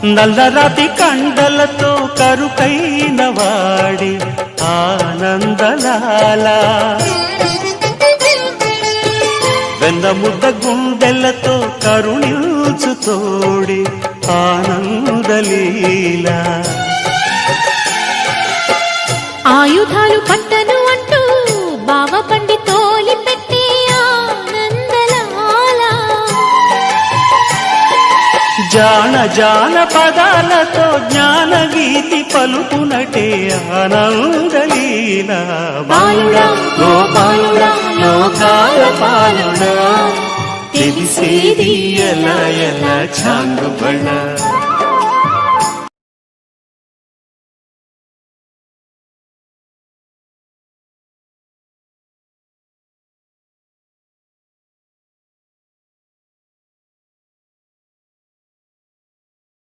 నల్లరాతి కండలతో కరుకైన వాడి ఆనందలాల వెన్నముద్ద గుండెలతో కరుణించు తోడి ఆనందలీల ఆయుధాలు పట్టను అంటూ బావ బండి తోలి పెట్టి ఆనందలాల జాన జాన పదాలతో జ్ఞానగీతి పలుకునటే ఆనందలీల బాలుడా గోపాలుడా లోకాల పాలుడా తెలిసేది ఎలా ఎలా చాంగుబడా